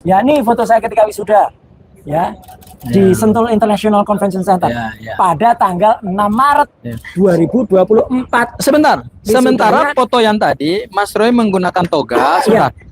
Ya, ini foto saya ketika wisuda. Ya. Di Sentul International Convention Center pada tanggal 6 Maret 2024. Sementara foto yang tadi Mas Roy menggunakan toga.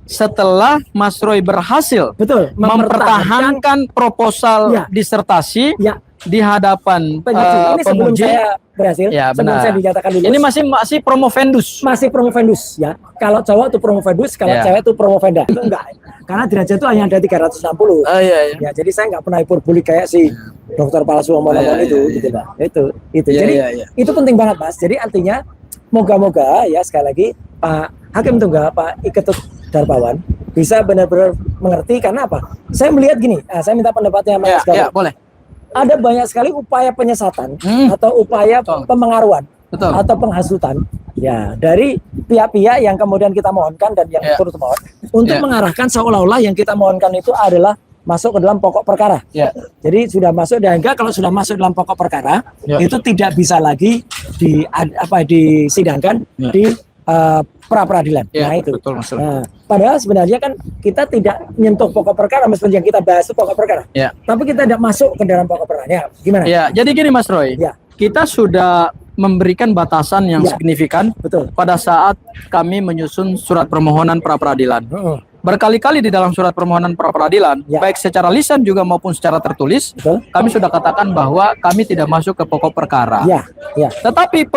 Setelah Mas Roy berhasil mempertahankan proposal disertasi di hadapan ini sebelum saya berhasil, sebelum saya dinyatakan lulus. Ini masih promovendus. Masih promovendus ya. Kalau cowok itu promovendus, kalau cewek itu promovenda. Itu enggak. Karena derajat itu hanya ada 360. Ya, jadi saya nggak pernah hiperbolik kayak si dokter palsu omong-omong itu gitu, Pak. Itu. Jadi itu penting banget, Mas. Jadi artinya moga-moga ya sekali lagi Pak Hakim Tunggal, Pak Iketut Darmawan bisa benar-benar mengerti. Karena apa? Saya melihat gini, saya minta pendapatnya Mas Gawat. Boleh. Ada banyak sekali upaya penyesatan atau upaya pemengaruhan atau penghasutan ya dari pihak-pihak yang kemudian kita mohonkan dan yang turut mohon untuk mengarahkan seolah-olah yang kita mohonkan itu adalah masuk ke dalam pokok perkara. Jadi sudah masuk, dan enggak, kalau sudah masuk dalam pokok perkara itu tidak bisa lagi disidangkan di pra-peradilan. Nah itu. Padahal sebenarnya kan kita tidak menyentuh pokok perkara, meskipun yang kita bahas itu pokok perkara. Tapi kita tidak masuk ke dalam pokok perkara. Ya, gimana? Jadi gini Mas Roy. Kita sudah memberikan batasan yang signifikan pada saat kami menyusun surat permohonan pra-peradilan. Berkali-kali di dalam surat permohonan pra-peradilan, baik secara lisan juga maupun secara tertulis, kami sudah katakan bahwa kami tidak masuk ke pokok perkara. Tetapi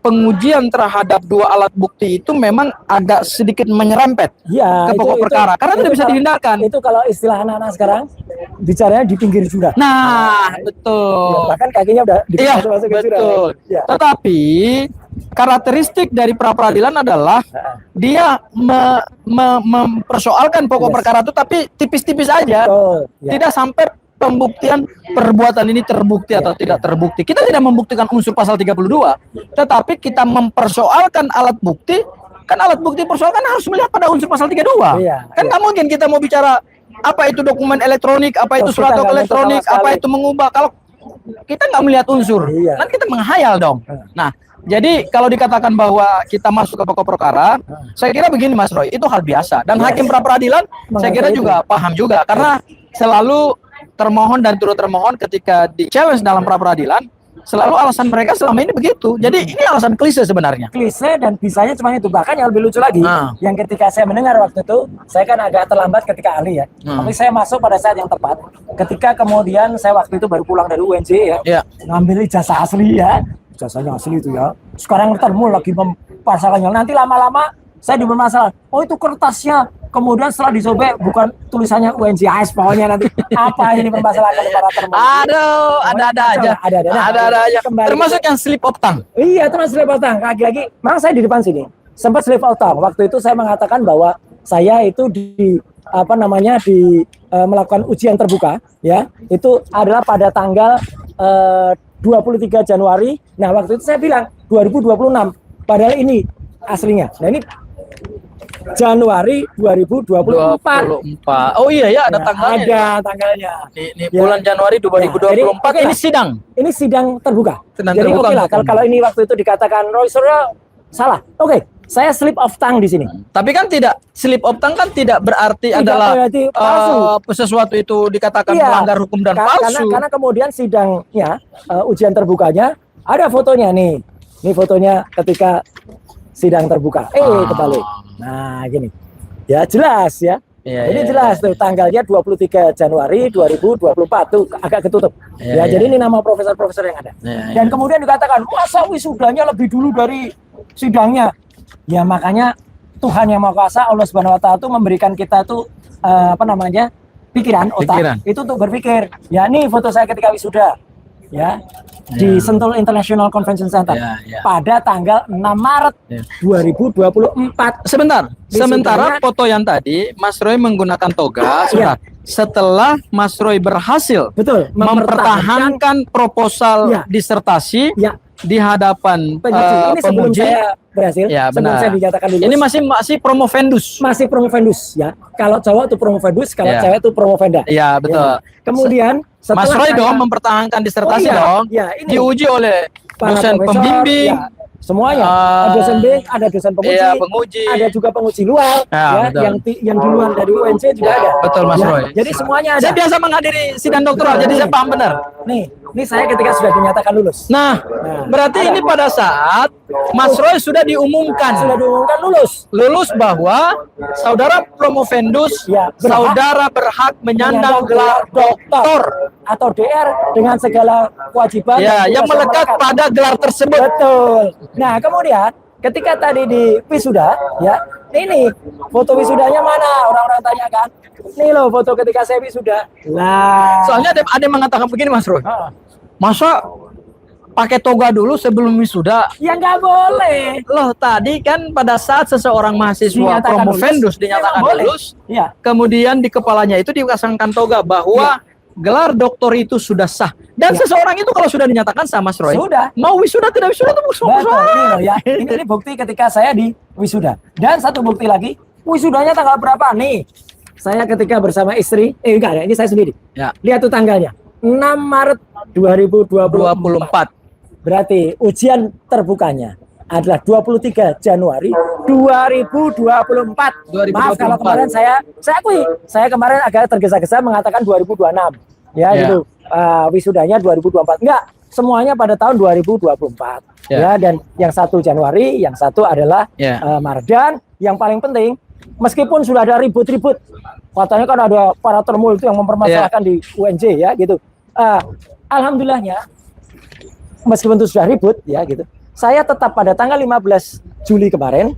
pengujian terhadap dua alat bukti itu memang agak sedikit menyerempet ke pokok perkara, karena tidak bisa dihindarkan. Itu kalau istilah anak-anak sekarang bicaranya di pinggir jurang. Nah, betul. Bahkan kakinya udah masuk ke jurang. Tetapi karakteristik dari pra-peradilan adalah dia mempersoalkan pokok perkara itu, tapi tipis-tipis aja. Tidak sampai pembuktian perbuatan ini terbukti atau tidak terbukti. Kita tidak membuktikan unsur pasal 32, tetapi kita mempersoalkan alat bukti. Kan alat bukti persoalkan harus melihat pada unsur pasal 32. Kan nggak mungkin kita mau bicara apa itu dokumen elektronik, apa itu surat elektronik, apa itu mengubah. Kalau kita nggak melihat unsur, kan kita menghayal dong. Nah, jadi kalau dikatakan bahwa kita masuk ke pokok perkara, saya kira begini Mas Roy, itu hal biasa. Dan hakim pra-peradilan saya kira juga paham juga, karena selalu termohon dan turut termohon ketika di-challenge dalam pra-peradilan, selalu alasan mereka selama ini begitu. Jadi ini alasan klise sebenarnya. Klise, dan bisanya cuma itu. Bahkan yang lebih lucu lagi, yang ketika saya mendengar waktu itu, saya kan agak terlambat ketika ahli ya. Tapi saya masuk pada saat yang tepat. Ketika kemudian saya waktu itu baru pulang dari UNJ ya, ngambil ijazah asli ya. Ijazahnya asli itu ya. Sekarang termul lagi mempasalkannya. Nanti lama-lama saya dibermasalah. Oh itu kertasnya. Kemudian setelah disobek bukan tulisannya UNJAS, pokoknya nanti apa ini permasalahan para termul. Aduh, ada aja. Termasuk yang slip of tongue. Iya, termasuk slip of tongue. Lagi-lagi, memang saya di depan sini sempat slip of tongue. Waktu itu saya mengatakan bahwa saya itu melakukan ujian terbuka ya. Itu adalah pada tanggal 23 Januari. Nah, waktu itu saya bilang 2026. Padahal ini aslinya. Nah, ini Januari 2024. Oh iya ya, ada tanggalnya. Ada tanggalnya. Ini bulan Januari 2024. Ini sidang. Ini sidang terbuka. Sidang jadi terbuka. Oke lah, kalau ini waktu itu dikatakan Roy Suryo salah. Oke, saya slip of tongue di sini. Tapi kan tidak, slip of tongue kan tidak berarti adalah sesuatu itu dikatakan melanggar hukum dan palsu. Karena kemudian sidangnya, ujian terbukanya ada fotonya nih. Ini fotonya ketika sidang terbuka. Kebalik. Nah, gini. Ya jelas ya. Ini jelas tuh tanggalnya 23 Januari 2024 tuh agak ketutup. Jadi ini nama profesor-profesor yang ada. Dan kemudian dikatakan, masa wisudanya lebih dulu dari sidangnya. Ya makanya Tuhan Yang Maha Kuasa, Allah Subhanahu wa Ta'ala tuh memberikan kita tuh pikiran, otak itu untuk berpikir. Ya ini foto saya ketika wisuda. Ya, di Sentul International Convention Center pada tanggal 6 Maret 2024. Sementara foto yang tadi Mas Roy menggunakan toga. Setelah Mas Roy berhasil mempertahankan proposal disertasi di hadapan ini sebelum saya berhasil, sebelum saya dinyatakan lulus. Ini masih promovendus. Masih promovendus ya. Kalau cowok itu promovendus, kalau cewek itu promovenda. Iya, betul. Kemudian Mas Roy dong mempertahankan disertasi dong. Diuji oleh dosen pembimbing, semuanya. Ada dosen B, ada dosen penguji, penguji. ada juga penguji luar, Betul. yang di luar dari UNC juga ada. Betul Mas Roy. Jadi semuanya ada. Saya biasa menghadiri sidang doktoral, jadi saya paham benar. Ini saya ketika sudah dinyatakan lulus. Nah, berarti ini pada saat Mas Roy sudah diumumkan lulus bahwa saudara promovendus, saudara berhak menyandang gelar doktor atau DR dengan segala kewajiban yang melekat pada gelar tersebut. Betul. Nah, kemudian ketika tadi di wisuda, ini foto wisudanya mana? Orang-orang tanya kan. Nih loh foto ketika saya wisuda. Lah. Soalnya ada yang mengatakan begini Mas Roy. Masa pakai toga dulu sebelum wisuda? Ya nggak boleh. Loh tadi kan pada saat seseorang mahasiswa promovendus dinyatakan lulus, kemudian di kepalanya itu dipasangkan toga bahwa gelar doktor itu sudah sah. Dan seseorang itu kalau sudah dinyatakan sah Mas Roy, mau wisuda tidak wisuda itu ini bukti ketika saya di wisuda. Dan satu bukti lagi, wisudanya tanggal berapa nih? Saya ketika bersama istri, enggak ada, ini saya sendiri. Lihat tuh tanggalnya. 6 Maret 2024. Berarti ujian terbukanya adalah 23 Januari 2024. Maaf kalau kemarin saya akui, saya kemarin agak tergesa-gesa mengatakan 2026. Gitu. Wisudanya 2024. Enggak, semuanya pada tahun 2024. Dan yang 1 Januari, yang satu adalah Maret. Dan yang paling penting, meskipun sudah ada ribut-ribut, katanya kan ada para termul itu yang mempermasalahkan di UNJ gitu. Alhamdulillahnya, meskipun itu sudah ribut gitu, saya tetap pada tanggal 15 Juli kemarin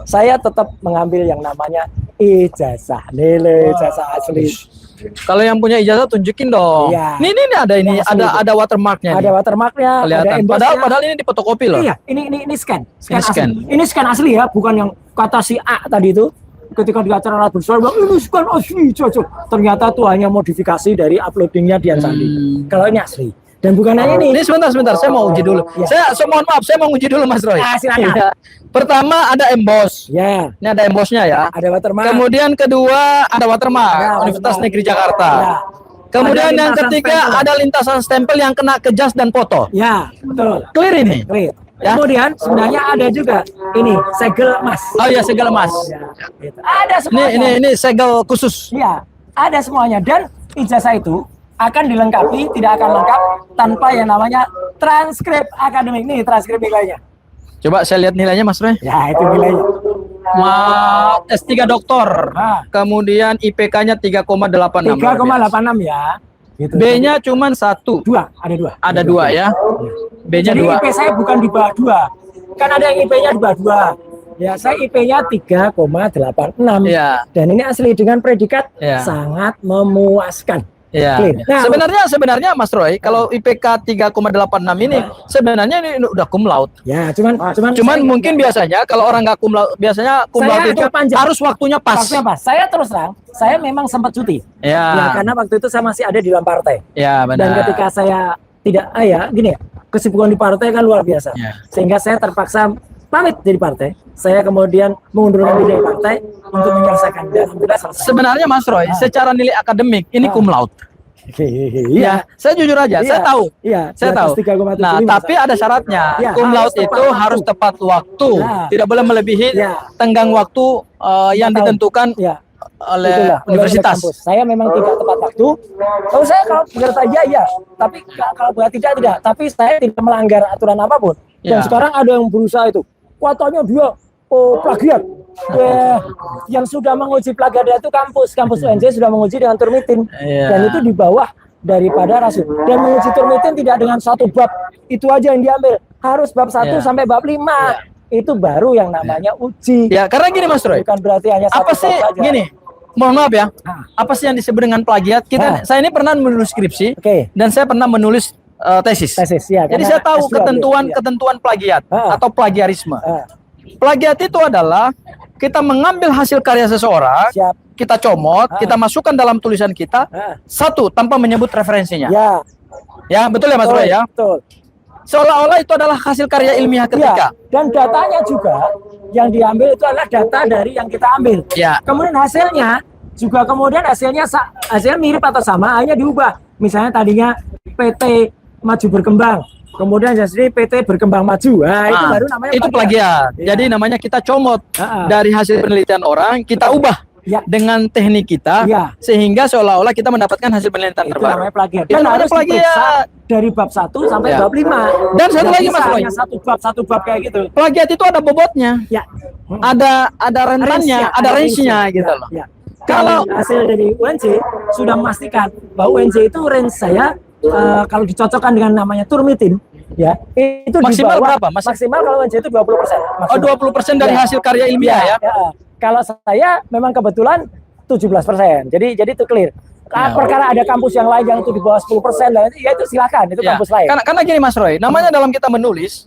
saya tetap mengambil yang namanya ijazah, nilai ijazah asli. Kalau yang punya ijazah tunjukin dong. Ini ada watermarknya. Ada watermarknya. Kelihatan. Padahal ini difotokopi loh. Iya, ini scan asli. Ini scan asli ya, bukan yang kata si A tadi itu. Ketika di acara alat besar, ini scan asli, cocok. Ternyata itu hanya modifikasi dari uploadingnya Dian Sandi. Kalau ini asli. Dan bukan hanya ini. Ini sebentar, saya mau uji dulu. Saya mohon maaf, saya mau uji dulu Mas Roy. Silakan. Pertama ada emboss. Ini ada embossnya ya. Ada watermark. Kemudian kedua ada watermark, Universitas Negeri Jakarta. Kemudian yang ketiga ada lintasan stempel yang kena ke jas dan foto. Betul. Clear ini. Clear. Kemudian sebenarnya ada juga ini segel emas. Oh iya, segel emas. Gitu. Ada semuanya. Ini segel khusus. Ada semuanya. Dan ijazah itu akan dilengkapi, tidak akan lengkap tanpa yang namanya transkrip akademik. Nih transkrip nilainya. Coba saya lihat nilainya Mas Roy. Itu nilainya. S3 doktor. Kemudian IPK-nya 3,86. 3,86 ya. Gitu. B-nya cuma 1. Ada dua. Ada dua ya. B-nya 2. Jadi IP saya bukan di bawah 2. Kan ada yang IP-nya di bawah 2. Saya IP-nya 3,86. Dan ini asli dengan predikat sangat memuaskan. Nah, sebenarnya Mas Roy, kalau IPK 3,86 ini sebenarnya ini udah cum laude. Cuman mungkin biasanya kalau orang nggak cum laude, biasanya cum laude itu harus waktunya pas. Saya terus terang, saya memang sempat cuti. Karena waktu itu saya masih ada di dalam partai. Benar. Dan ketika saya tidak, kesibukan di partai kan luar biasa. Sehingga saya terpaksa pamit dari partai. Saya kemudian mengundurkan diri dari partai untuk menyelesaikan. Sebenarnya Mas Roy, secara nilai akademik ini cum laude. Saya jujur aja, saya tahu. Saya tahu. Nah, tapi ada syaratnya. Cum laude itu harus tepat waktu, tidak boleh melebihi tenggang waktu yang ditentukan oleh universitas. Saya memang tidak tepat waktu. Kalau saya kalau bekerja iya, tapi kalau bekerja tidak. Tapi saya tidak melanggar aturan apapun. Dan sekarang ada yang berusaha itu. Katanya dia plagiat. Yang sudah menguji plagiat itu kampus UNJ sudah menguji dengan turnitin. Dan itu di bawah daripada rasul. Dan menguji turnitin tidak dengan satu bab itu aja yang diambil. Harus bab 1 sampai bab 5. Itu baru yang namanya uji. Karena gini Mas Roy. Bukan berarti hanya apa sih gini? Mohon maaf ya. Apa sih yang disebut dengan plagiat? Saya ini pernah menulis skripsi dan saya pernah menulis tesis. Jadi saya tahu ketentuan plagiat atau plagiarisme. Plagiat itu adalah kita mengambil hasil karya seseorang, kita comot, kita masukkan dalam tulisan kita, satu tanpa menyebut referensinya. Betul ya Mas Roy ya? Betul. Seolah-olah itu adalah hasil karya ilmiah ketika. Dan datanya juga yang diambil itu adalah data dari yang kita ambil. Kemudian hasilnya juga hasilnya mirip atau sama, hanya diubah. Misalnya tadinya PT Maju Berkembang, kemudian jadi PT berkembang maju. Nah, itu baru namanya itu plagiat. Iya. Jadi namanya kita comot dari hasil penelitian orang, kita ubah dengan teknik kita, sehingga seolah-olah kita mendapatkan hasil penelitian itu terbaru. namanya plagiat. Itu Dan namanya harus diperiksa plagiat. dari bab 1 sampai bab 5. Dan satu Nggak lagi, bisa Mas Roy. hanya satu bab kayak gitu. Plagiat itu ada bobotnya, Ya. ada rentannya, ada range-nya gitu loh. Ya. Kalau hasil dari UNJ sudah memastikan bahwa UNJ itu range saya kalau dicocokkan dengan namanya turmitin, ya itu maksimal di bawah, berapa? Maksimal kalau UNJ itu 20%. Oh, 20% dari hasil karya ilmiah ya. Kalau saya memang kebetulan 17%. Jadi itu clear. Perkara ada kampus yang lain yang itu di bawah 10%, ya itu silakan, itu kampus lain. Karena gini Mas Roy, namanya dalam kita menulis,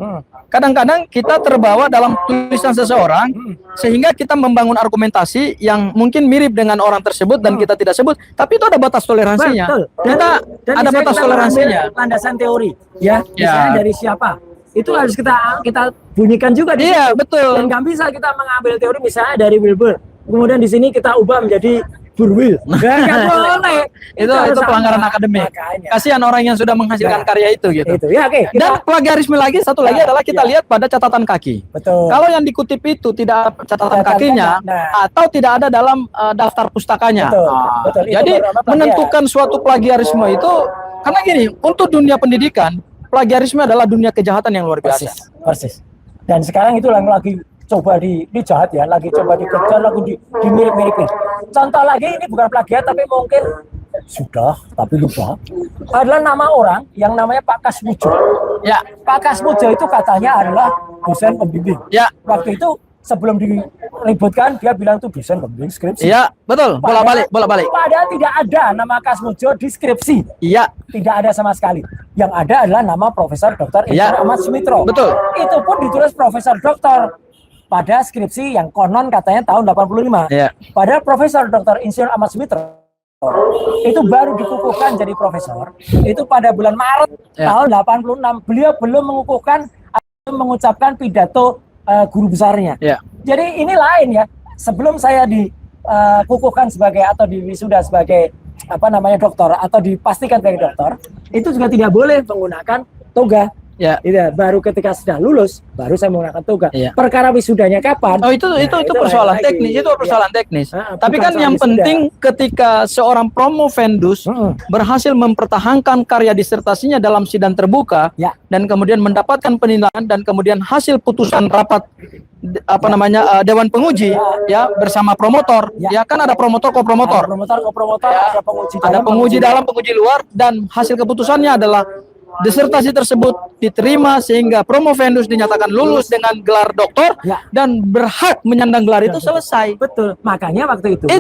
kadang-kadang kita terbawa dalam tulisan seseorang, sehingga kita membangun argumentasi yang mungkin mirip dengan orang tersebut dan kita tidak sebut, tapi itu ada batas toleransinya. Betul. Dan ada batas toleransinya. Landasan teori, ya, misalnya dari siapa? Itu harus kita bunyikan juga di situ. Dan Betul. nggak bisa kita mengambil teori misalnya dari Wilbur, kemudian di sini kita ubah menjadi Burwil. Nggak boleh. itu pelanggaran akademik. Kasihan orang yang sudah menghasilkan karya itu gitu. Itu ya, oke. Dan plagiarisme lagi satu lagi adalah kita lihat pada catatan kaki. Betul. Kalau yang dikutip itu tidak catatan kakinya atau tidak ada dalam daftar pustakanya. Betul. Jadi menentukan suatu plagiarisme itu karena gini, untuk dunia pendidikan, plagiarisme adalah dunia kejahatan yang luar biasa. Persis. Dan sekarang itu yang lagi coba di jahat ya, lagi coba dikejar, lagi dimirip-miripin. Contoh lagi, ini bukan plagiat tapi mungkin sudah tapi lupa, adalah nama orang yang namanya Pak Kasmujo. Ya, Pak Kasmujo itu katanya adalah dosen pembimbing. Ya. Waktu itu sebelum diributkan dia bilang itu dosen pembimbing skripsi. Iya, betul. Bola-balik. Padahal tidak ada nama Kasmujo di skripsi. Iya. Tidak ada sama sekali. Yang ada adalah nama Profesor Dr. Ahmad Sumitro. Betul. Itu pun ditulis Profesor Dr. pada skripsi yang konon katanya tahun 85. Ya. Padahal Profesor Dr. Insinyur Ahmad Sumitro itu baru dikukuhkan jadi profesor itu pada bulan Maret tahun 86. Beliau belum mengucapkan pidato guru besarnya. Jadi ini lain ya. Sebelum saya dikukuhkan sebagai atau diwisuda sebagai doktor atau dipastikan sebagai doktor, itu juga tidak boleh menggunakan toga. Baru ketika sudah lulus baru saya menggunakan toga. Perkara wisudanya kapan? Oh, itu persoalan teknis, itu persoalan teknis. Tapi kan yang penting ketika seorang promovendus berhasil mempertahankan karya disertasinya dalam sidang terbuka dan kemudian mendapatkan penilaian dan kemudian hasil putusan rapat dewan penguji bersama promotor, kan ada promotor kopromotor. Ada penguji dalam, penguji luar, dan hasil keputusannya adalah disertasi tersebut diterima sehingga promovendus dinyatakan lulus dengan gelar doktor dan berhak menyandang gelar itu selesai. Betul. Makanya waktu itu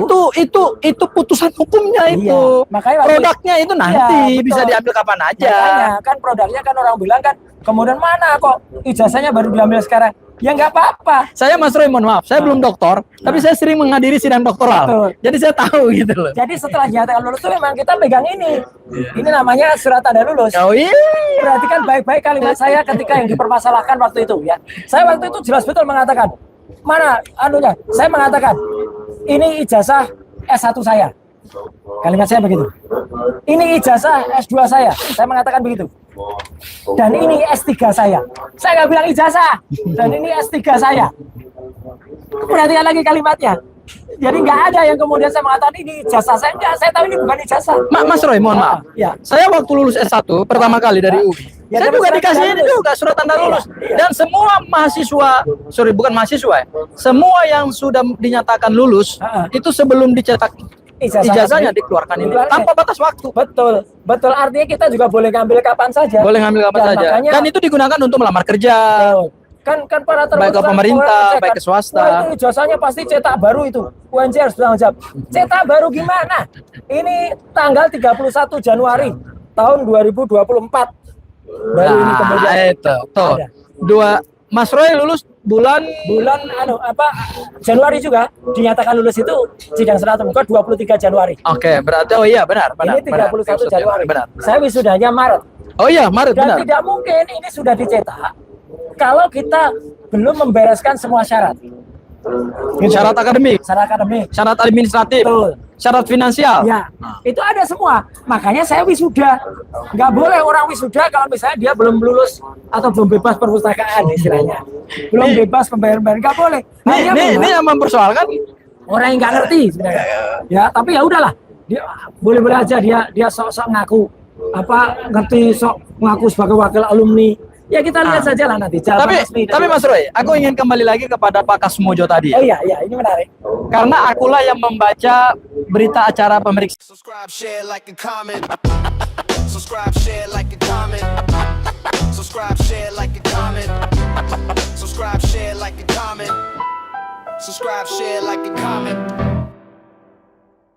itu putusan hukumnya itu. Makanya produknya itu nanti bisa diambil kapan aja. Makanya kan produknya kan orang bilang kan kemudian mana kok ijazahnya baru diambil sekarang. Ya nggak apa-apa. Saya Mas Roy, mohon maaf, saya belum doktor, tapi saya sering menghadiri sidang doktoral. Betul. Jadi saya tahu gitu loh. Jadi setelah dinyatakan lulus itu memang kita pegang ini. Ini namanya surat tanda lulus. Oh iya. Perhatikan baik-baik kalimat saya ketika yang dipermasalahkan waktu itu ya. Saya waktu itu jelas betul mengatakan, mana anunya? Saya mengatakan, ini ijazah S1 saya. Kalimat saya begitu. Ini ijazah S2 saya. Saya mengatakan begitu. Dan ini S3 saya. Saya nggak bilang ijazah. Dan ini S3 saya. Perhatikan lagi kalimatnya. Jadi nggak ada yang kemudian saya mengatakan ini ijazah saya. Enggak, saya tahu ini bukan ijazah. Mas Roy, mohon maaf. Saya waktu lulus S1 pertama kali dari UI. Saya juga dikasih ini juga surat tanda lulus. Dan semua mahasiswa, bukan mahasiswa ya. Semua yang sudah dinyatakan lulus itu sebelum dicetak ijazahnya dikeluarkan ini tanpa batas waktu. Betul. Artinya kita juga boleh ngambil kapan saja. Boleh ngambil kapan saja. Dan itu digunakan untuk melamar kerja. Kan para baik ke pemerintah, baik ke swasta. Itu ijazahnya pasti cetak baru itu. UNJ harus bertanggung jawab. Cetak baru gimana? Ini tanggal 31 Januari tahun 2024. Baru ini kemudian. Itu. Tuh. Mas Roy lulus bulan Januari juga dinyatakan lulus itu sidang serata muka 23 Januari. Oke, berarti benar. Ini 31 Januari. Benar. Saya wisudanya Maret. Oh iya, Maret. Dan benar. tidak mungkin ini sudah dicetak kalau kita belum membereskan semua syarat. Syarat akademik, Syarat akademik. syarat administratif, Betul. syarat finansial. Ya, itu ada semua. Makanya saya wisuda. Nggak boleh orang wisuda kalau misalnya dia belum lulus atau belum bebas perpustakaan istilahnya. Belum bebas pembayaran, nggak boleh. Ini yang mempersoalkan orang yang nggak ngerti sebenarnya. Ya, tapi ya udahlah. Dia boleh-boleh aja dia sok-sok ngaku ngerti, sok ngaku sebagai wakil alumni. Ya kita lihat saja lah nanti. Tapi Mas Roy, aku ingin kembali lagi kepada Pak Kasmojo tadi. Oh iya, ini menarik. Karena akulah yang membaca berita acara pemeriksaan. Subscribe, share, like, and comment. Subscribe, share, like, and comment. Subscribe, share, like, and comment. Subscribe, share, like, and comment. Subscribe, share, like, and comment.